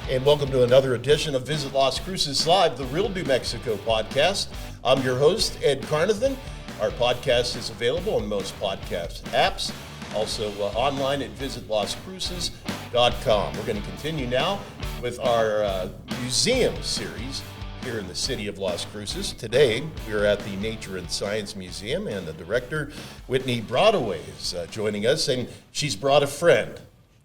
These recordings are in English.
and welcome to another edition of Visit Las Cruces Live, the Real New Mexico podcast. I'm your host, Ed Carnathan. Our podcast is available on most podcast apps, also online at visitlascruces.com. We're going to continue now with our museum series here in the city of Las Cruces. Today, we're at the Nature and Science Museum, and the director, Whitney Broadaway, is joining us, and she's brought a friend.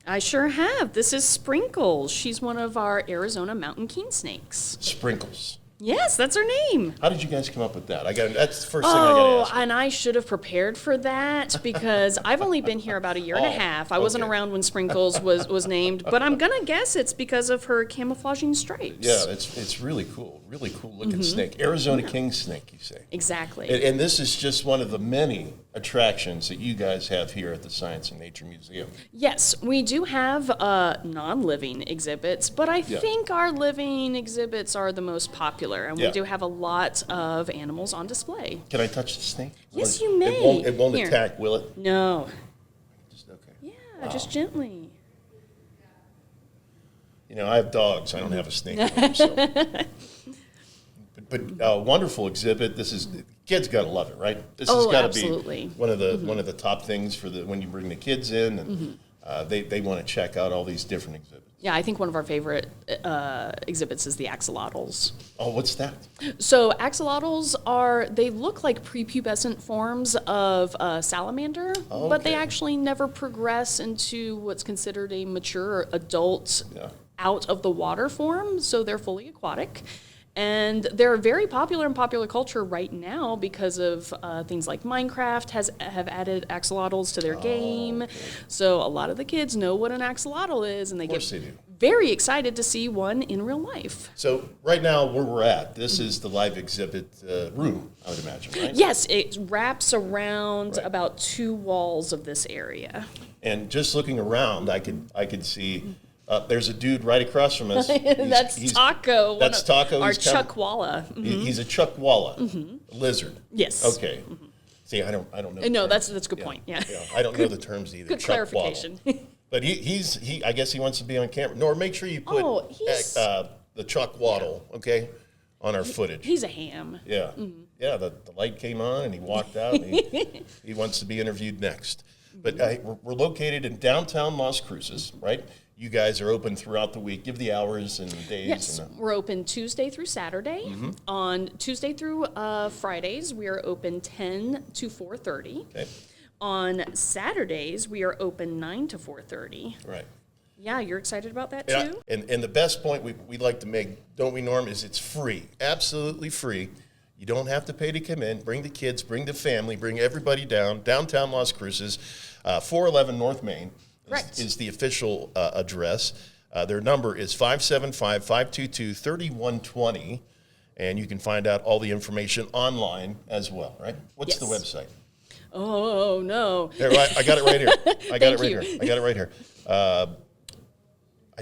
I sure have. This is Sprinkles. She's one of our Arizona mountain king snakes. Sprinkles. Yes, that's her name. How did you guys come up with that? That's the first thing I got to ask. And I should have prepared for that because I've only been here about a year and a half. I wasn't around when Sprinkles was named, but I'm going to guess it's because of her camouflaging stripes. Yeah, it's really cool looking snake. Arizona king snake, you say. Exactly. And this is just one of the many attractions that you guys have here at the Science and Nature Museum. Yes, we do have non-living exhibits, but I think our living exhibits are the most popular, and we do have a lot of animals on display. Can I touch the snake? Yes, you may. It won't attack, will it? No. Okay. Yeah, just gently. You know, I have dogs. I don't have a snake at home, so. But wonderful exhibit. Kids got to love it, right? This has got to be one of the top things for when you bring the kids in, and they want to check out all these different exhibits. Yeah, I think one of our favorite exhibits is the axolotls. Oh, what's that? So axolotls they look like prepubescent forms of salamander, but they actually never progress into what's considered a mature adult out of the water form, so they're fully aquatic. And they're very popular in popular culture right now because of things like Minecraft have added axolotls to their game. Okay. So a lot of the kids know what an axolotl is, and they get very excited to see one in real life. So right now where we're at, this is the live exhibit room, I would imagine, right? Yes, it wraps around about 2 walls of this area. And just looking around, I could see... there's a dude right across from us. That's Taco. That's Taco. Our chuckwalla. He's a chuckwalla, a lizard. Yes. Okay. See, I don't know. No, that's a good point. Yeah. I don't know the terms either. Good clarification. But I guess he wants to be on camera. Nor make sure you put the chuckwaddle, okay, on our footage. He's a ham. Yeah. Yeah. The light came on and he walked out. And he wants to be interviewed next. But we're located in downtown Las Cruces, right? You guys are open throughout the week. Give the hours and days. Yes, we're open Tuesday through Saturday. On Tuesday through Fridays, we are open 10 to 4:30. Okay. On Saturdays, we are open 9 to 4:30. Right. Yeah, you're excited about that too? And the best point we like to make, don't we, Norm, is it's free. Absolutely free. You don't have to pay to come in. Bring the kids, bring the family, bring everybody downtown Las Cruces, 411 North Main. Is the official address. Their number is 575-522-3120, and you can find out all the information online as well, right? What's the website? Oh, no. Here, I got it right here. I got it right here. I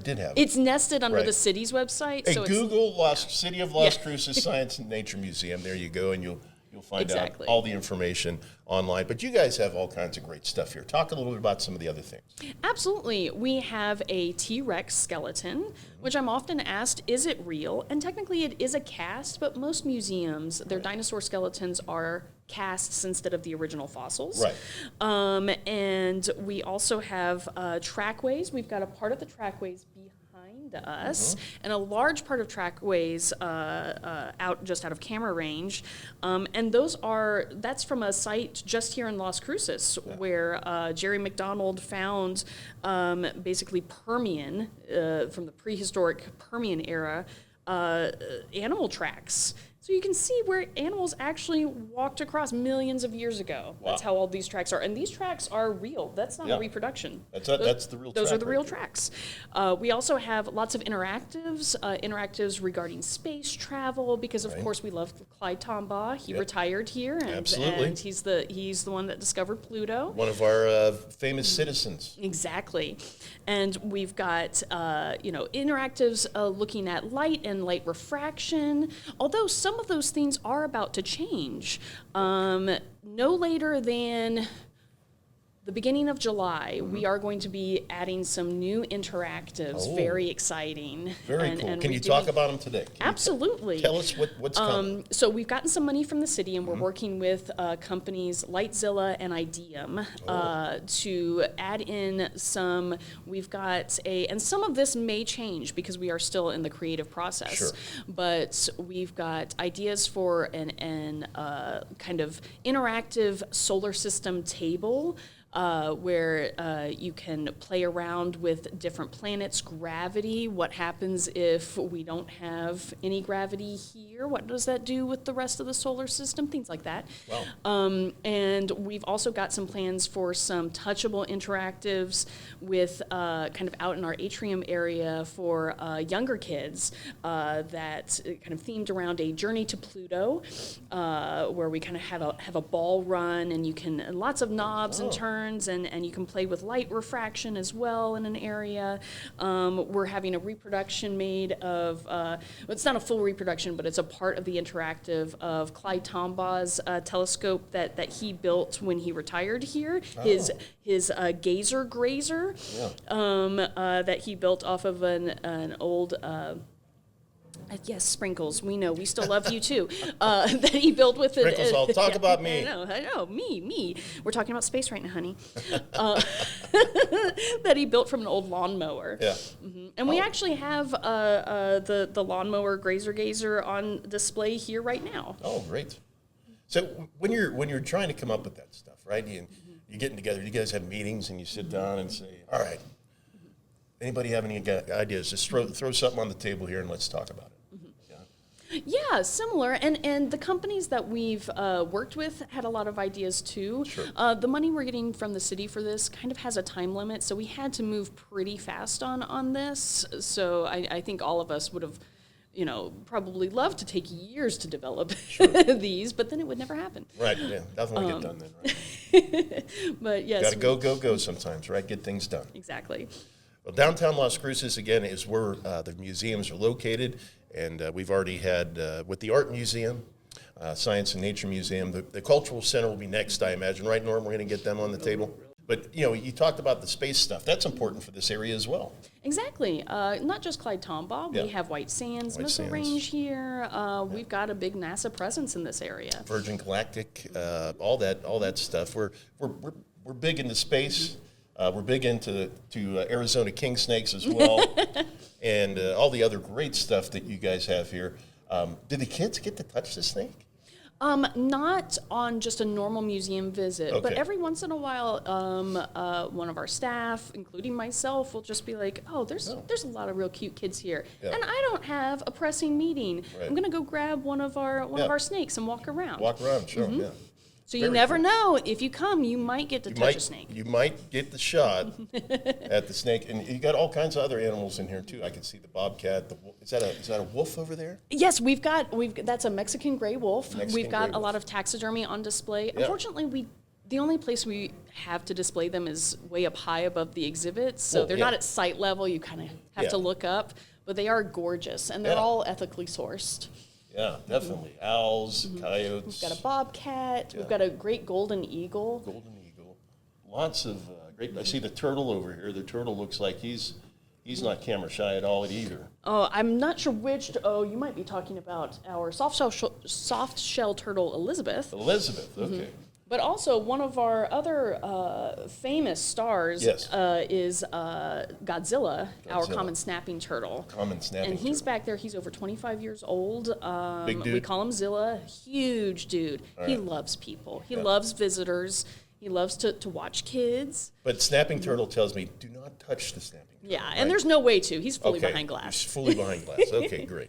did have it. It's nested under the city's website. Hey, so Google City of Las Cruces Science and Nature Museum. There you go, and you'll find out all the information online. But you guys have all kinds of great stuff here. Talk a little bit about some of the other things. Absolutely. We have a T-Rex skeleton, which I'm often asked, is it real? And technically it is a cast, but most museums, their dinosaur skeletons are casts instead of the original fossils. Right. And we also have trackways. We've got a part of the trackways behind us, and a large part of trackways out of camera range, and that's from a site just here in Las Cruces where Jerry McDonald found basically Permian from the prehistoric Permian era animal tracks. So you can see where animals actually walked across millions of years ago. Wow. That's how old these tracks are. And these tracks are real. That's not a reproduction. That's the real track. Those are the real tracks. We also have lots of interactives regarding space travel, because of course we love Clyde Tombaugh. He retired here, and he's the one that discovered Pluto. One of our famous citizens. Exactly. And we've got interactives looking at light and light refraction, although some of those things are about to change. No later than The beginning of July, we are going to be adding some new interactives. Very exciting. Very cool. Can you talk about them today? Absolutely. Tell us what's coming. So we've gotten some money from the city, and we're working with companies Lightzilla and Ideum to add in some. We've got and some of this may change because we are still in the creative process. Sure. But we've got ideas for an kind of interactive solar system table. Where you can play around with different planets, gravity. What happens if we don't have any gravity here? What does that do with the rest of the solar system? Things like that. Wow. And we've also got some plans for some touchable interactives with kind of out in our atrium area for younger kids that kind of themed around a journey to Pluto, where we kind of have a ball run, and you can lots of knobs and turns. And you can play with light refraction as well in an area. We're having a reproduction made of, it's not a full reproduction, but it's a part of the interactive of Clyde Tombaugh's telescope that he built when he retired here. His gazer grazer that he built off of an old... yes, Sprinkles, we know. We still love you, too. That he built with it. Sprinkles, I'll talk about me. I know, me. We're talking about space right now, honey. That he built from an old lawnmower. Yeah. Mm-hmm. And we actually have the lawnmower grazer gazer on display here right now. Oh, great. So when you're trying to come up with that stuff, right? You're getting together. You guys have meetings, and you sit down and say, all right, anybody have any ideas? Just throw something on the table here, and let's talk about it. Yeah, similar. And the companies that we've worked with had a lot of ideas too. Sure. The money we're getting from the city for this kind of has a time limit, so we had to move pretty fast on this. So I think all of us would have, probably loved to take years to develop these, but then it would never happen. Right, yeah, definitely get done then, right? But yes. Got to go sometimes, right? Get things done. Exactly. Well, downtown Las Cruces, again, is where the museums are located. And we've already had, with the Art Museum, Science and Nature Museum, the Cultural Center will be next, I imagine. Right, Norm? We're going to get them on the table. But, you talked about the space stuff. That's important for this area as well. Exactly. Not just Clyde Tombaugh. Yeah. We have White Sands White Missile Sands. Range here. We've got a big NASA presence in this area. Virgin Galactic, all that stuff. We're big into space. We're big into Arizona king snakes as well, and all the other great stuff that you guys have here. Did the kids get to touch the snake? Not on just a normal museum visit, but Okay. every once in a while, one of our staff, including myself, will just be like, "Oh, there's a lot of real cute kids here, Yeah. and I don't have a pressing meeting. Right. I'm gonna go grab one of our snakes and walk around." Walk around, sure, yeah. So you Very never cool. know. If you come, you might get to touch a snake. You might get the shot at the snake, and you got all kinds of other animals in here too. I can see the bobcat. Is that a wolf over there? Yes, we've got that's a Mexican gray wolf. Mexican We've got gray a lot wolf. of taxidermy on display. Yeah. Unfortunately, the only place we have to display them is way up high above the exhibits, so Well, they're yeah. not at sight level. You kind of have Yeah. to look up, but they are gorgeous, and they're Yeah. all ethically sourced. Yeah, definitely. Owls, coyotes. We've got a bobcat. Yeah. We've got a great golden eagle. Golden eagle. Lots of great. I see the turtle over here. The turtle looks like he's not camera shy at all either. Oh, I'm not sure which. Oh, you might be talking about our soft shell turtle, Elizabeth. Elizabeth, okay. But also, one of our other famous stars Yes. is Godzilla, our Godzilla. common snapping turtle. Common snapping And he's turtle. back there. He's over 25 years old. Big dude. We call him Zilla. Huge dude. He right. loves people. He Yeah. loves visitors. He loves to watch kids. But snapping turtle tells me do not touch the snapping turtle. Yeah, right? and there's no way to. He's fully Okay, behind glass. He's fully behind glass. Okay, great.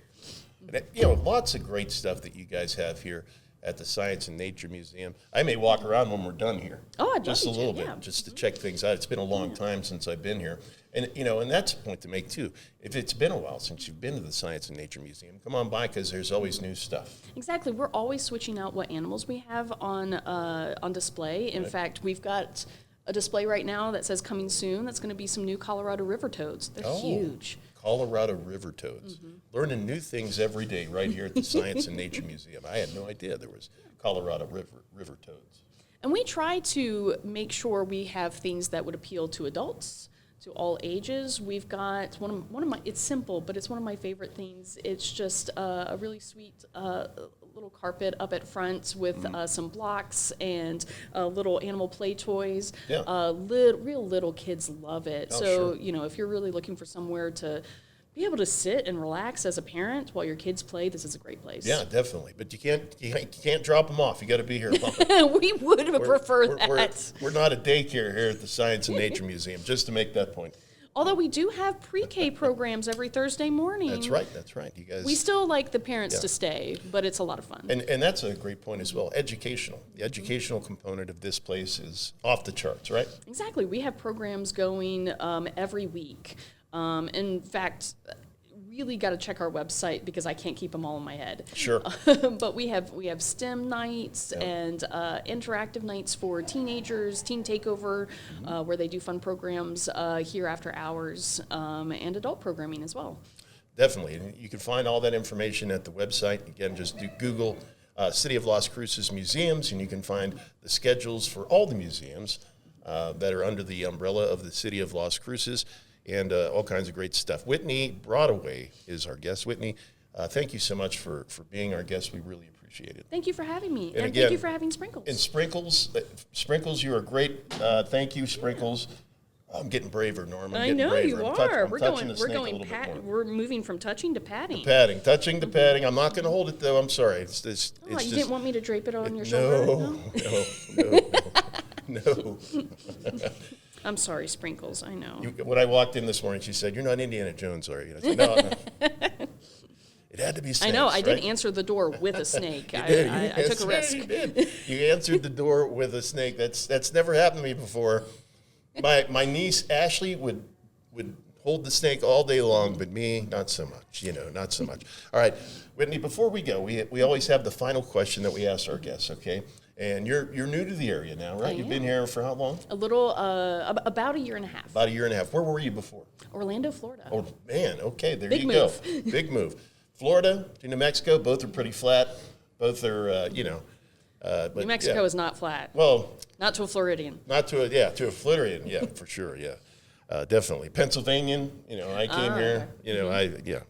And, lots of great stuff that you guys have here at the Science and Nature Museum. I may walk around when we're done here. Oh, I'd love just a you to, little yeah. bit, just to check things out. It's been a long time since I've been here, and and that's a point to make too. If it's been a while since you've been to the Science and Nature Museum, come on by because there's always new stuff. Exactly. We're always switching out what animals we have on display. In fact, we've got a display right now that says coming soon. That's going to be some new Colorado river toads. They're huge. Colorado river toads. Learning new things every day right here at the Science and Nature Museum. I had no idea there was Colorado river toads. And we try to make sure we have things that would appeal to adults, to all ages. We've got one of my, it's simple, but it's one of my favorite things. It's just a really sweet little carpet up at front with some blocks and little animal play toys. Yeah. Real little kids love it. Oh, So, sure. if you're really looking for somewhere to be able to sit and relax as a parent while your kids play, this is a great place. Yeah, definitely. But you can't drop them off. You got to be here. We would prefer that. We're not a daycare here at the Science and Nature Museum, just to make that point. Although we do have pre-K programs every Thursday morning. That's right. You guys. We still like the parents to stay, but it's a lot of fun. And that's a great point as well. Educational. The educational component of this place is off the charts, right? Exactly. We have programs going every week. In fact, really got to check our website because I can't keep them all in my head. Sure. But we have STEM nights and interactive nights for teenagers, Teen Takeover, where they do fun programs here after hours, and adult programming as well. Definitely. And you can find all that information at the website. Again, just Google City of Las Cruces Museums, and you can find the schedules for all the museums that are under the umbrella of the City of Las Cruces. And all kinds of great stuff. Whitney Broadaway is our guest. Whitney, thank you so much for being our guest. We really appreciate it. Thank you for having me. And again, thank you for having Sprinkles. And Sprinkles, you are great. Thank you, Sprinkles. I'm getting braver, Norm. I know braver. you I'm are. We're moving from touching to patting. Touching to patting. I'm not going to hold it, though. I'm sorry. It's You just, didn't want me to drape it on your shoulder? No. I'm sorry, Sprinkles, I know. When I walked in this morning, she said, "You're not Indiana Jones, are you?" I said, "No." It had to be snakes. I know. I right? did answer the door with a snake. I took a risk. You did. You answered the door with a snake. That's never happened to me before. My niece Ashley would hold the snake all day long, but me, not so much. Not so much. All right, Whitney. Before we go, we always have the final question that we ask our guests. Okay. And you're new to the area now, right? You've been here for how long? A little, about a year and a half. About a year and a half. Where were you before? Orlando, Florida. Oh, man. Okay, there Big you move. go. Big move. Florida to New Mexico, both are pretty flat. Both are, but New Mexico is not flat. Well, not to a Floridian. To a Floridian, yeah, for sure, yeah. Definitely. Pennsylvanian, I came here,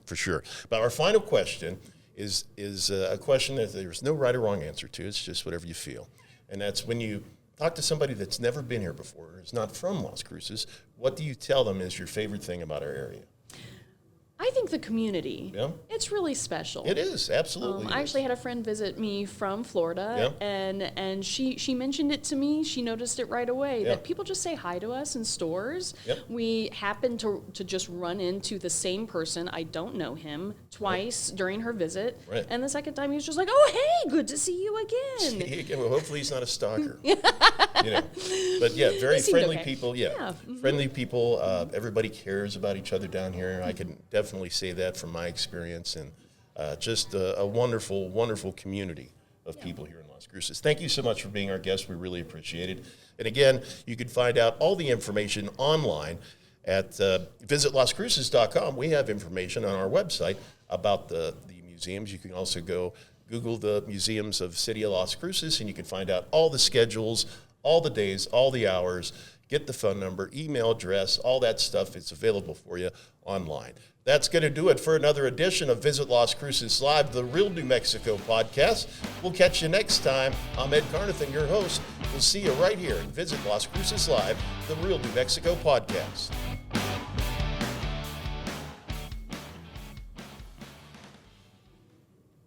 for sure. But our final question is a question that there's no right or wrong answer to. It's just whatever you feel. And that's when you talk to somebody that's never been here before, is not from Las Cruces, what do you tell them is your favorite thing about our area? I think the community. Yeah. It's really special. It is, absolutely. I actually had a friend visit me from Florida, and she mentioned it to me. She noticed it right away that people just say hi to us in stores. Yep. We happened to just run into the same person. I don't know him twice during her visit, and the second time he was just like, "Oh, hey, good to see you again." Well, hopefully he's not a stalker. But yeah, very friendly people. Yeah, friendly people. Everybody cares about each other down here. I can definitely say that from my experience, and just a wonderful, wonderful community of people here in Las Cruces. Thank you so much for being our guest. We really appreciate it. And again, you can find out all the information online at visitlascruces.com. We have information on our website about the museums. You can also go Google the museums of City of Las Cruces, and you can find out all the schedules, all the days, all the hours. Get the phone number, email address, all that stuff. It's available for you online. That's going to do it for another edition of Visit Las Cruces Live, the Real New Mexico podcast. We'll catch you next time. I'm Ed Carnathan, your host. We'll see you right here at Visit Las Cruces Live, the Real New Mexico podcast.